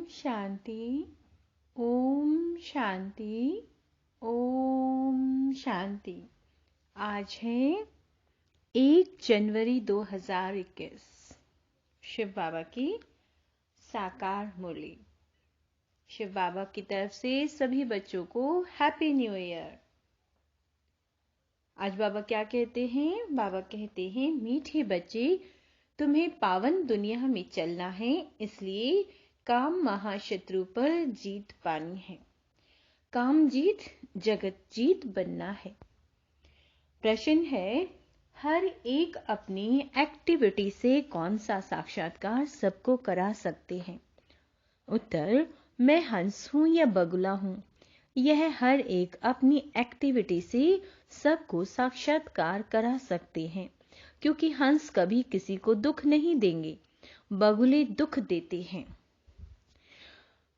शांति। ओम शांति। ओम शांति। आज है 1 जनवरी 2021। शिव बाबा की साकार मुरली। शिव बाबा की तरफ से सभी बच्चों को हैप्पी न्यू ईयर। आज बाबा क्या कहते हैं? बाबा कहते हैं, मीठे बच्चे, तुम्हें पावन दुनिया में चलना है, इसलिए काम महाशत्रु पर जीत पानी है। काम जीत जगत जीत बनना है। प्रश्न है, हर एक अपनी एक्टिविटी से कौन सा साक्षात्कार सबको करा सकते हैं? उत्तर, मैं हंस हूं या बगुला हूं, यह हर एक अपनी एक्टिविटी से सबको साक्षात्कार करा सकते हैं, क्योंकि हंस कभी किसी को दुख नहीं देंगे, बगुले दुख देते हैं।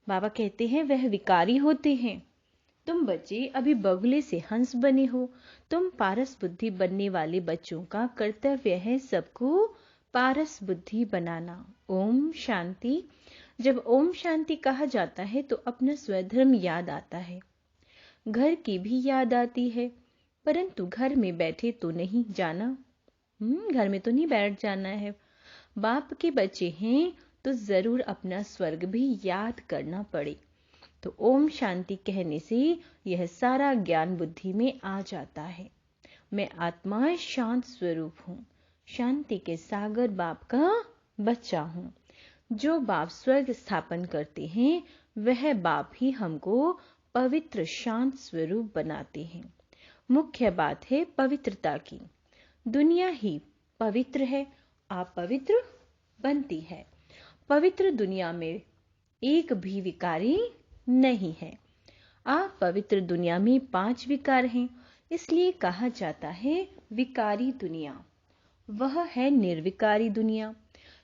बाबा कहते हैं, वह विकारी होते हैं। तुम बच्चे अभी बगुले से हंस बने हो। तुम पारस बुद्धि बनने वाले बच्चों का कर्तव्य है सबको पारस बुद्धि बनाना। ओम शांति। जब ओम शांति कहा जाता है तो अपना स्वधर्म याद आता है, घर की भी याद आती है, परंतु घर में बैठे तो नहीं जाना। घर में तो नहीं बैठ जाना है। बाप के बच्चे हैं तो जरूर अपना स्वर्ग भी याद करना पड़े। तो ओम शांति कहने से यह सारा ज्ञान बुद्धि में आ जाता है। मैं आत्मा शांत स्वरूप हूँ, शांति के सागर बाप का बच्चा हूँ। जो बाप स्वर्ग स्थापन करते हैं वह बाप ही हमको पवित्र शांत स्वरूप बनाते हैं। मुख्य बात है पवित्रता की। दुनिया ही पवित्र है, अपवित्र बनती है। पवित्र दुनिया में एक भी विकारी नहीं है। अपवित्र दुनिया में 5 विकार हैं, इसलिए कहा जाता है विकारी दुनिया। वह है निर्विकारी दुनिया।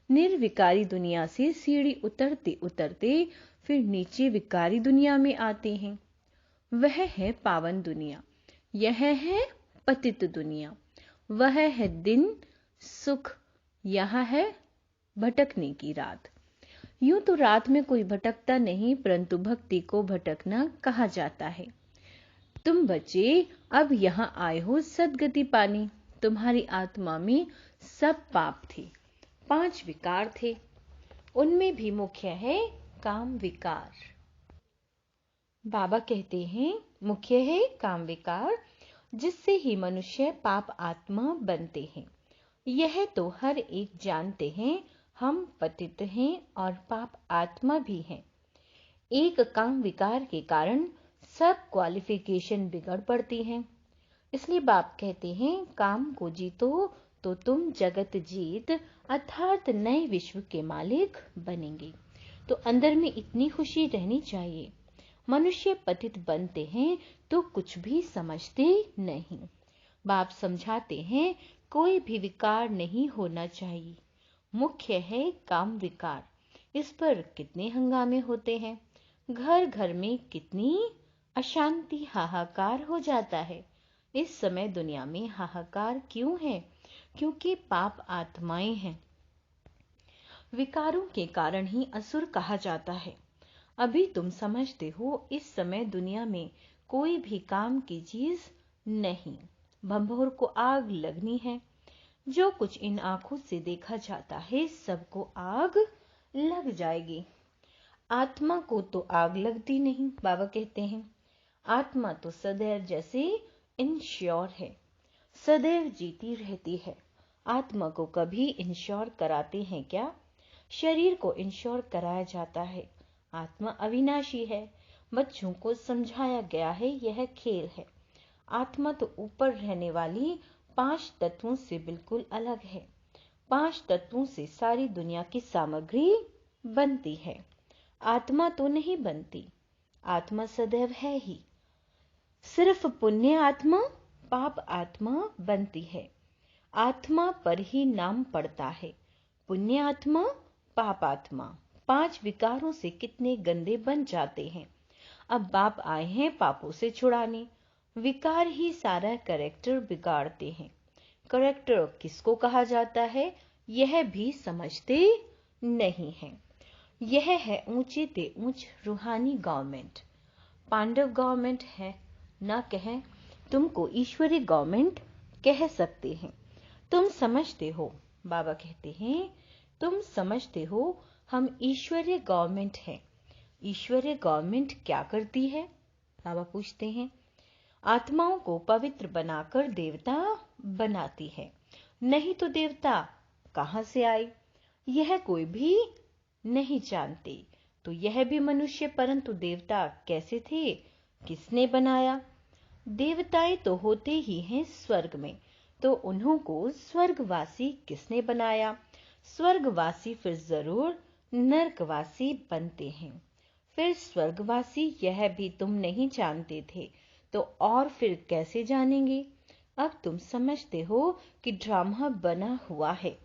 निर्विकारी दुनिया से सीढ़ी उतरते उतरते फिर नीचे विकारी दुनिया में आते हैं। वह है पावन दुनिया। यह है पतित दुनिया। वह है दिन सुख, यह है भटकने की रात। यूं तो रात में कोई भटकता नहीं, परंतु भक्ति को भटकना कहा जाता है। तुम बच्चे अब यहाँ आए हो सद्गति पाने। तुम्हारी आत्मा में सब पाप थे, 5 विकार थे, उनमें भी मुख्य है काम विकार। बाबा कहते हैं, मुख्य है काम विकार, जिससे ही मनुष्य पाप आत्मा बनते हैं। यह तो हर एक जानते हैं, हम पतित हैं और पाप आत्मा भी हैं। एक काम विकार के कारण सब क्वालिफिकेशन बिगड़ पड़ती हैं। इसलिए बाप कहते हैं, काम को जीतो तो तुम जगत जीत अर्थात नए विश्व के मालिक बनेंगे। तो अंदर में इतनी खुशी रहनी चाहिए। मनुष्य पतित बनते हैं तो कुछ भी समझते नहीं। बाप समझाते हैं, कोई भी विकार नहीं होना चाहिए। मुख्य है काम विकार। इस पर कितने हंगामे होते हैं। घर घर में कितनी अशांति, हाहाकार हो जाता है। इस समय दुनिया में हाहाकार क्यों है? क्योंकि पाप आत्माएं हैं। विकारों के कारण ही असुर कहा जाता है। अभी तुम समझते हो, इस समय दुनिया में कोई भी काम की चीज नहीं। भंभोर को आग लगनी है। जो कुछ इन आंखों से देखा जाता है सबको आग लग जाएगी। आत्मा को तो आग लगती नहीं। बाबा कहते हैं, आत्मा तो सदैव जैसे इंश्योर है, सदैव जीती रहती है। आत्मा को कभी इंश्योर कराते हैं क्या? शरीर को इंश्योर कराया जाता है। आत्मा अविनाशी है। बच्चों को समझाया गया है, यह खेल है। आत्मा तो ऊपर रहने वाली 5 तत्वों से बिल्कुल अलग है। 5 तत्वों से सारी दुनिया की सामग्री बनती है। आत्मा तो नहीं बनती। आत्मा सदैव है ही। सिर्फ पुण्य आत्मा, पाप आत्मा बनती है। आत्मा पर ही नाम पड़ता है। पुण्य आत्मा, पाप आत्मा, 5 विकारों से कितने गंदे बन जाते हैं। अब बाप आए हैं पापों से छुड़ाने। विकार ही सारा कैरेक्टर बिगाड़ते हैं। कैरेक्टर किसको कहा जाता है, यह भी समझते नहीं है। यह है ऊंचे ते ऊंच रूहानी गवर्नमेंट। पांडव गवर्नमेंट है ना कहें, तुमको ईश्वरीय गवर्नमेंट कह सकते हैं। तुम समझते हो, बाबा कहते हैं, तुम समझते हो हम ईश्वरीय गवर्नमेंट है। ईश्वरीय गवर्नमेंट क्या करती है? बाबा पूछते हैं। आत्माओं को पवित्र बनाकर देवता बनाती है। नहीं तो देवता कहां से आए, यह कोई भी नहीं जानते। तो यह भी मनुष्य, परंतु देवता कैसे थे, किसने बनाया? देवताएं तो होते ही हैं स्वर्ग में, तो उन्हों को स्वर्गवासी किसने बनाया? स्वर्गवासी फिर जरूर नरकवासी बनते हैं। फिर स्वर्गवासी यह भी तुम नहीं जानते थे, तो और फिर कैसे जानेंगे? अब तुम समझते हो कि ड्रामा बना हुआ है,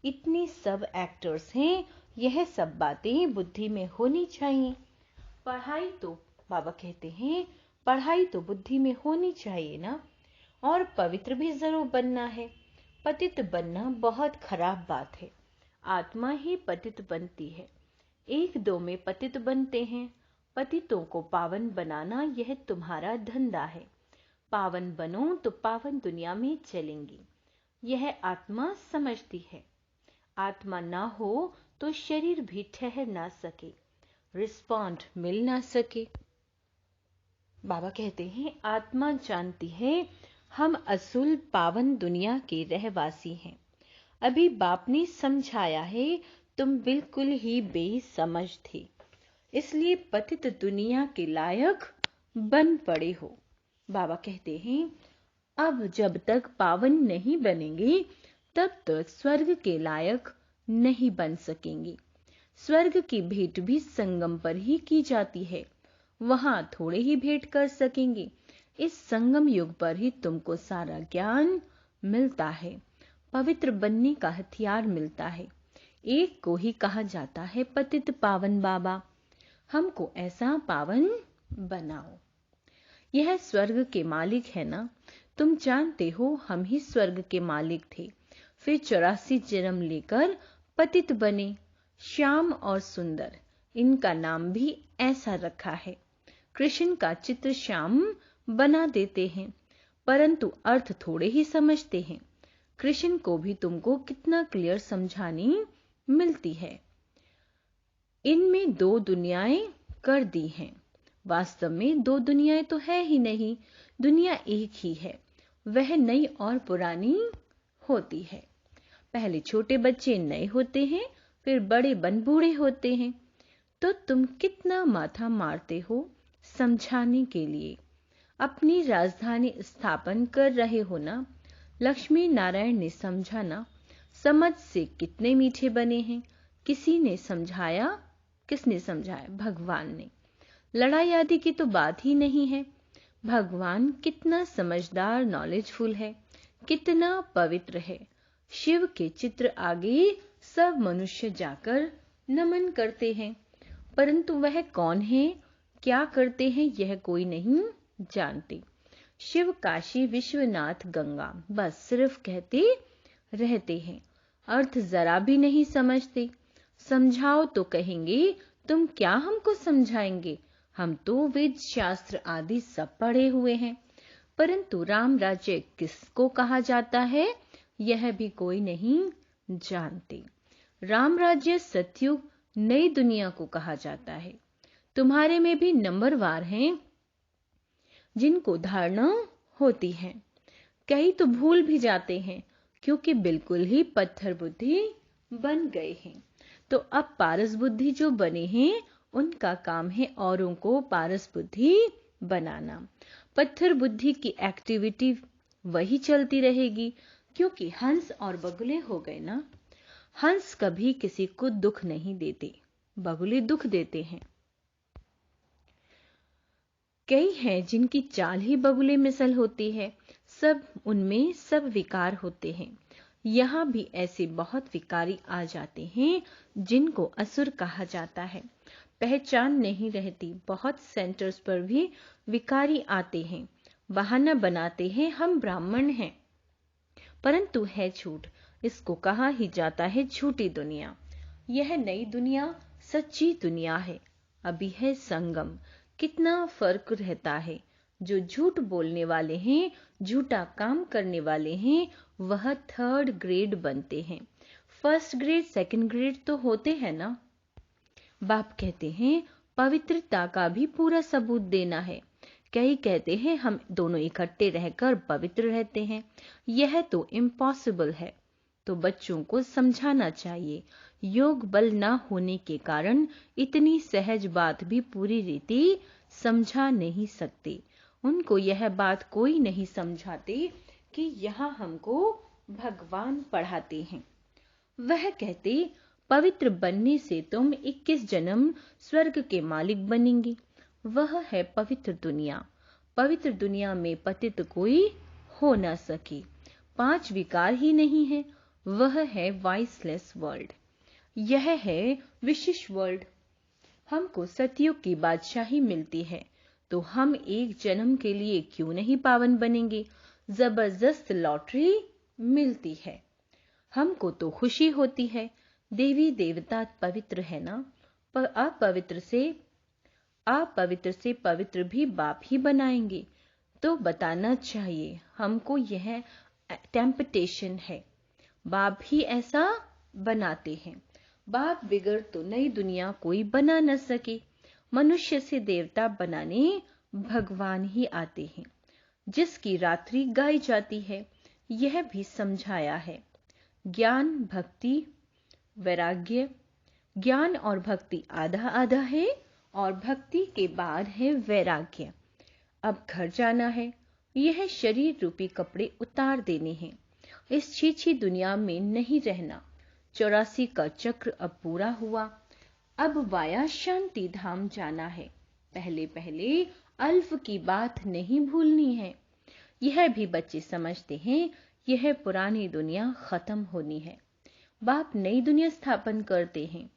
इतनी सब एक्टर्स हैं, यह सब बातें बुद्धि में होनी चाहिए। पढ़ाई तो, बाबा कहते हैं, पढ़ाई तो बुद्धि में होनी चाहिए ना, और पवित्र भी जरूर बनना है। पतित बनना बहुत खराब बात है। आत्मा ही पतित बनती है, एक दो में पतित बनते हैं। पतितों को पावन बनाना यह तुम्हारा धंधा है। पावन बनो तो पावन दुनिया में चलेंगी, यह आत्मा समझती है। आत्मा ना हो तो शरीर भी ठहर ना सके, रिस्पॉन्ड मिल ना सके। बाबा कहते हैं, आत्मा जानती है हम असुल पावन दुनिया के रहवासी हैं। अभी बाप ने समझाया है, तुम बिल्कुल ही बेसमझ थे, इसलिए पतित दुनिया के लायक बन पड़े हो। बाबा कहते हैं, अब जब तक पावन नहीं बनेंगे तब तक स्वर्ग के लायक नहीं बन सकेंगे। स्वर्ग की भेंट भी संगम पर ही की जाती है, वहां थोड़े ही भेंट कर सकेंगे। इस संगम युग पर ही तुमको सारा ज्ञान मिलता है, पवित्र बनने का हथियार मिलता है। एक को ही कहा जाता है पतित पावन बाबा, हमको ऐसा पावन बनाओ। यह स्वर्ग के मालिक है ना, तुम जानते हो हम ही स्वर्ग के मालिक थे, फिर 84 जन्म लेकर पतित बने। श्याम और सुंदर, इनका नाम भी ऐसा रखा है। कृष्ण का चित्र श्याम बना देते हैं, परंतु अर्थ थोड़े ही समझते हैं। कृष्ण को भी तुमको कितना क्लियर समझानी मिलती है। इनमें दो दुनियाएं कर दी हैं, वास्तव में दो दुनियाएं तो है ही नहीं, दुनिया एक ही है। वह नई और पुरानी होती है। पहले छोटे बच्चे नए होते हैं, फिर बड़े बन बूढ़े होते हैं। तो तुम कितना माथा मारते हो समझाने के लिए। अपनी राजधानी स्थापन कर रहे हो ना। लक्ष्मी नारायण ने समझा ना, समझ से कितने मीठे बने हैं। किसी ने समझाया, किसने समझाया? भगवान ने। लड़ाई आदि की तो बात ही नहीं है। भगवान कितना समझदार, नॉलेजफुल है, कितना पवित्र है। शिव के चित्र आगे सब मनुष्य जाकर नमन करते हैं, परंतु वह कौन है, क्या करते हैं, यह कोई नहीं जानते। शिव, काशी, विश्वनाथ, गंगा, बस सिर्फ कहते रहते हैं, अर्थ जरा भी नहीं समझते। समझाओ तो कहेंगे तुम क्या हमको समझाएंगे, हम तो वेद शास्त्र आदि सब पढ़े हुए हैं। परंतु राम राज्य किसको कहा जाता है, यह भी कोई नहीं जानते। राम राज्य सतयुग नई दुनिया को कहा जाता है। तुम्हारे में भी नंबरवार हैं जिनको धारणा होती है, कई तो भूल भी जाते हैं क्योंकि बिल्कुल ही पत्थर बुद्धि बन गए हैं। तो अब पारस बुद्धि जो बने हैं, उनका काम है औरों को पारस बुद्धि बनाना। पत्थर बुद्धि की एक्टिविटी वही चलती रहेगी, क्योंकि हंस और बगुले हो गए ना। हंस कभी किसी को दुख नहीं देते, बगुले दुख देते हैं। कई हैं जिनकी चाल ही बगुले मिसल होती है, सब उनमें सब विकार होते हैं। यहाँ भी ऐसे बहुत विकारी आ जाते हैं जिनको असुर कहा जाता है। पहचान नहीं रहती। बहुत सेंटर्स पर भी विकारी आते हैं, बहाना बनाते हैं हम ब्राह्मण हैं, परंतु है झूठ। इसको कहा ही जाता है झूठी दुनिया। यह नई दुनिया सच्ची दुनिया है, अभी है संगम। कितना फर्क रहता है। जो झूठ बोलने वाले हैं, झूठा काम करने वाले हैं, वह 3rd ग्रेड बनते हैं। 1st ग्रेड 2nd ग्रेड तो होते हैं ना। बाप कहते हैं पवित्रता का भी पूरा सबूत देना है। कई कहते हैं हम दोनों इकट्ठे रहकर पवित्र रहते हैं, यह तो इम्पॉसिबल है। तो बच्चों को समझाना चाहिए, योग बल न होने के कारण इतनी सहज बात भी पूरी रीति समझा नहीं सकते। उनको यह बात कोई नहीं समझाते कि यहाँ हमको भगवान पढ़ाते हैं। वह कहते पवित्र बनने से तुम 21 जन्म स्वर्ग के मालिक बनेंगे। वह है पवित्र दुनिया। पवित्र दुनिया में पतित कोई हो न सके। 5 विकार ही नहीं है। वह है वाइसलेस वर्ल्ड। यह है विशिष्ट वर्ल्ड। हमको सतयुग की बादशाही मिलती है, तो हम एक जन्म के लिए क्यों नहीं पावन बनेंगे। जबरदस्त लॉटरी मिलती है। हमको तो खुशी होती है। देवी देवता पवित्र है ना, पर अपवित्र से पवित्र भी बाप ही बनाएंगे। तो बताना चाहिए हमको, यह टेम्पटेशन है। बाप ही ऐसा बनाते हैं। बाप बिगड़ तो नई दुनिया कोई बना न सके। मनुष्य से देवता बनाने भगवान ही आते हैं। जिसकी रात्रि गाई जाती है, यह भी समझाया है। ज्ञान भक्ति वैराग्य। ज्ञान और भक्ति आधा आधा है, और भक्ति के बाद है वैराग्य। अब घर जाना है। यह शरीर रूपी कपड़े उतार देने हैं। इस छीछी दुनिया में नहीं रहना। 84 का चक्र अब पूरा हुआ। अब वाया शांति धाम जाना है। पहले पहले अल्फ की बात नहीं भूलनी है। यह भी बच्चे समझते हैं, यह पुरानी दुनिया खत्म होनी है। बाप नई दुनिया स्थापन करते हैं।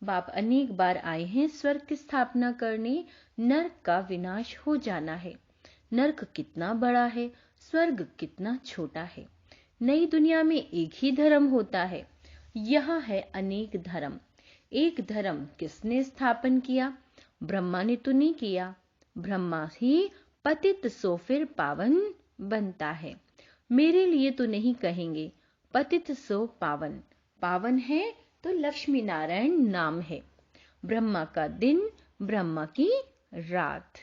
बाप अनेक बार आए हैं स्वर्ग की स्थापना करने। नर्क का विनाश हो जाना है। नर्क कितना बड़ा है, स्वर्ग कितना छोटा है। नई दुनिया में एक ही धर्म होता है। यहाँ है अनेक धर्म। एक धर्म किसने स्थापन किया? ब्रह्मा ने तो नहीं किया। ब्रह्मा ही पतित सो फिर पावन बनता है। मेरे लिए तो नहीं कहेंगे पतित सो पावन। पावन है तो लक्ष्मी नारायण नाम है। ब्रह्मा का दिन, ब्रह्मा की रात।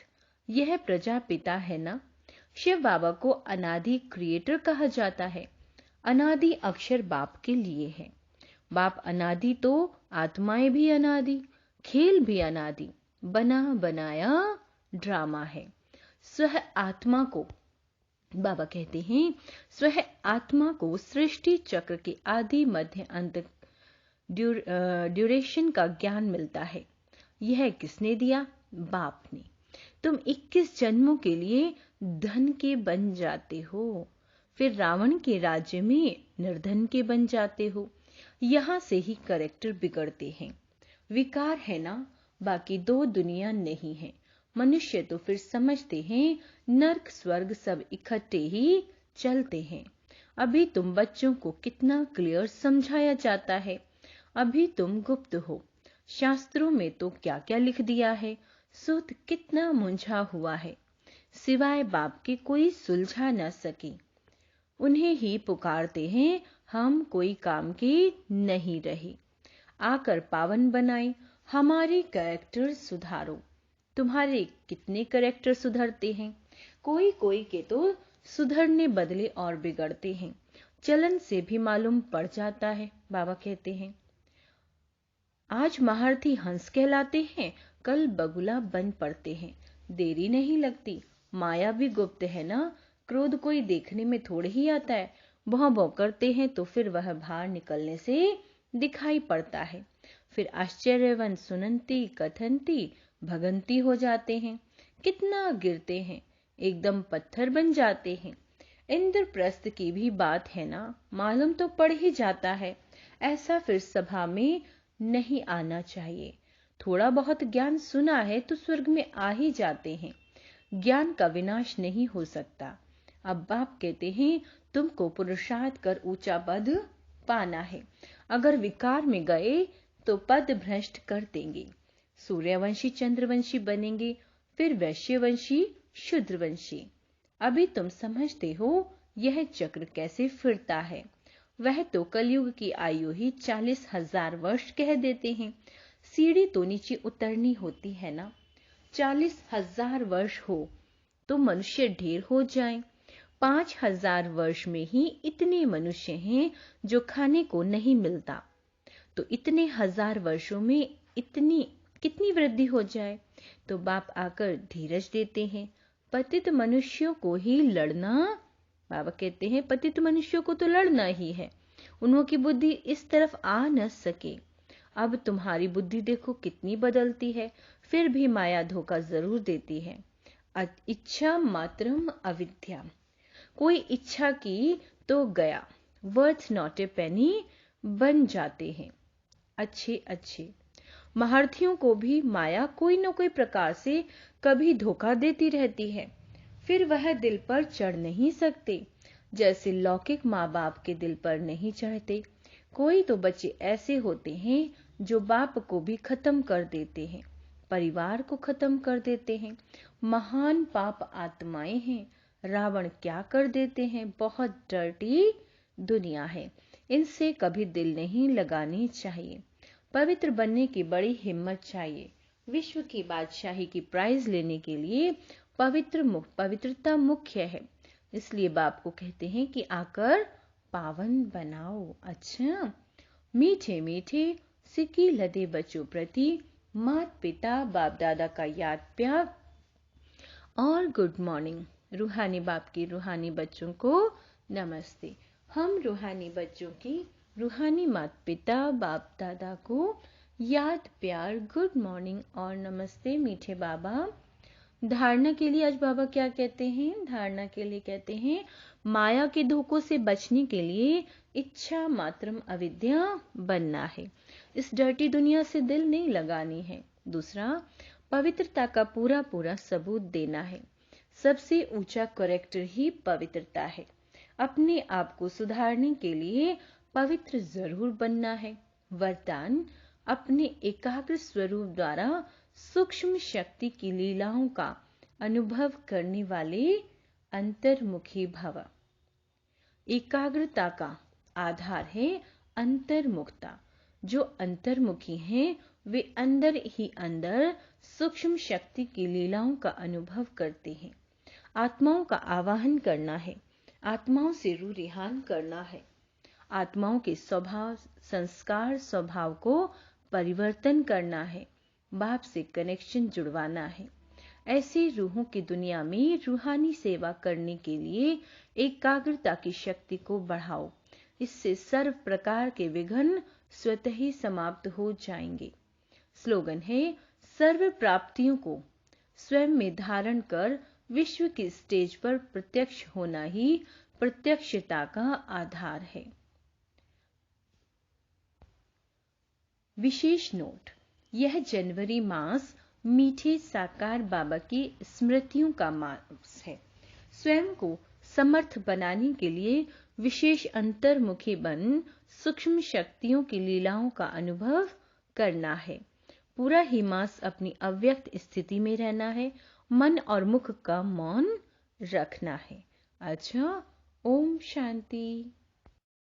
यह प्रजापिता है ना। शिव बाबा को अनादि क्रिएटर कहा जाता है। अनादि अक्षर बाप के लिए है। बाप अनादि तो आत्माएं भी अनादि, खेल भी अनादि, बना बनाया ड्रामा है। स्वह आत्मा को, बाबा कहते हैं, स्वह आत्मा को सृष्टि चक्र के आदि मध्य अंत ड्यूरेशन का ज्ञान मिलता है। यह किसने दिया? बाप ने। तुम 21 जन्मों के लिए धन के बन जाते हो, फिर रावण के राज्य में निर्धन के बन जाते हो। यहां से ही कैरेक्टर बिगड़ते हैं। विकार है ना, बाकी 2 दुनिया नहीं है। मनुष्य तो फिर समझते हैं नर्क स्वर्ग सब इकट्ठे ही चलते हैं। अभी तुम बच्चों को कितना क्लियर समझाया जाता है। अभी तुम गुप्त हो। शास्त्रों में तो क्या क्या लिख दिया है। सूत कितना मुंझा हुआ है। सिवाय बाप के कोई सुलझा न सके। उन्हें ही पुकारते हैं, हम कोई काम के नहीं रहे। आकर पावन बनाए। हमारे कैरेक्टर सुधारो। तुम्हारे कितने कैरेक्टर सुधरते हैं? कोई कोई के तो सुधरने बदले और बिगड़ते हैं। चलन से भी मालूम पड़ जाता है। बाबा कहते हैं, आज महारथी हंस कहलाते हैं, कल बगुला बन पड़ते हैं। देरी नहीं लगती। माया भी गुप्त है ना। क्रोध कोई देखने में थोड़े ही आता है। भौं भौं करते हैं तो फिर वह बाहर निकलने से दिखाई पड़ता है। फिर आश्चर्यवन सुनंती कथंती भगंती हो जाते हैं। कितना गिरते हैं, एकदम पत्थर बन जाते हैं। इंद्रप्रस्थ की भी बात है ना, मालूम तो पड़ ही जाता है। ऐसा फिर सभा में नहीं आना चाहिए। थोड़ा बहुत ज्ञान सुना है तो स्वर्ग में आ ही जाते हैं। ज्ञान का विनाश नहीं हो सकता। अब बाप कहते हैं, तुमको पुरुषार्थ कर ऊंचा पद पाना है। अगर विकार में गए तो पद भ्रष्ट कर देंगे। सूर्यवंशी चंद्रवंशी बनेंगे, फिर वैश्यवंशी शूद्रवंशी। अभी तुम समझते हो यह चक्र कैसे फिरता है। वह तो कलयुग की आयु ही 40,000 वर्ष कह देते हैं। सीढ़ी तो नीचे उतरनी होती है ना। 40,000 वर्ष हो तो मनुष्य ढेर हो जाएं। 5,000 वर्ष में ही इतने मनुष्य हैं जो खाने को नहीं मिलता, तो इतने हजार वर्षों में इतनी कितनी वृद्धि हो जाए। तो बाप आकर धीरज देते हैं। पतित मनुष्यों को ही लड़ना, बाबा कहते हैं पतित मनुष्यों को तो लड़ना ही है, उनकी बुद्धि इस तरफ आ न सके। अब तुम्हारी बुद्धि देखो कितनी बदलती है, फिर भी माया धोखा जरूर देती है। इच्छा मात्रम अविद्या। कोई इच्छा की तो गया, वर्थ नॉट ए पेनी बन जाते हैं। अच्छे महारथियों को भी माया कोई न कोई प्रकार से कभी धोखा देती रहती है, फिर वह दिल पर चढ़ नहीं सकते, जैसे लौकिक माँ बाप के दिल पर नहीं चढ़ते। कोई तो बच्चे ऐसे होते हैं जो बाप को भी खत्म कर देते हैं, परिवार को खत्म कर देते हैं। महान पाप आत्माएं हैं, रावण क्या कर देते हैं। बहुत डर्टी दुनिया है, इनसे कभी दिल नहीं लगानी चाहिए। पवित्र बनने की बड़ी हिम्मत चाहिए। विश्व की बादशाही की प्राइज लेने के लिए पवित्रता मुख्य है। इसलिए बाप को कहते हैं कि आकर पावन बनाओ। अच्छा, मीठे मीठे सिक्की लदे बच्चों प्रति माता पिता बाप दादा का याद प्यार और गुड मॉर्निंग। रूहानी बाप के रूहानी बच्चों को नमस्ते। हम रूहानी बच्चों की रूहानी माता पिता बाप दादा को याद प्यार गुड मॉर्निंग और नमस्ते मीठे बाबा। धारणा के लिए आज बाबा क्या कहते हैं। धारणा के लिए कहते हैं माया के धोखों से बचने के लिए इच्छा मात्रम अविद्या बनना है। इस डर्टी दुनिया से दिल नहीं लगानी है। दूसरा, पवित्रता का पूरा सबूत देना है। सबसे ऊंचा करेक्टर ही पवित्रता है। अपने आप को सुधारने के लिए पवित्र जरूर बनना है। वरदान, अपने एकाग्र स्वरूप द्वारा सूक्ष्म शक्ति की लीलाओं का अनुभव करने वाले अंतर्मुखी भव। एकाग्रता का आधार है अंतर्मुखता। जो अंतर्मुखी हैं वे अंदर ही अंदर सूक्ष्म शक्ति की लीलाओं का अनुभव करते हैं। आत्माओं का आवाहन करना है, आत्माओं से रूरिहान करना है, आत्माओं के स्वभाव संस्कार स्वभाव को परिवर्तन करना है, बाप से कनेक्शन जुड़वाना है। ऐसी रूहों की दुनिया में रूहानी सेवा करने के लिए एकाग्रता की शक्ति को बढ़ाओ। इससे सर्व प्रकार के विघ्न स्वतः ही समाप्त हो जाएंगे। स्लोगन है, सर्व प्राप्तियों को स्वयं में धारण कर विश्व की स्टेज पर प्रत्यक्ष होना ही प्रत्यक्षता का आधार है। विशेष नोट, यह जनवरी मास मीठे साकार बाबा की स्मृतियों का मास है। स्वयं को समर्थ बनाने के लिए विशेष अंतर्मुखी बन सूक्ष्म शक्तियों की लीलाओं का अनुभव करना है। पूरा ही मास अपनी अव्यक्त स्थिति में रहना है, मन और मुख का मौन रखना है। अच्छा, ओम शांति।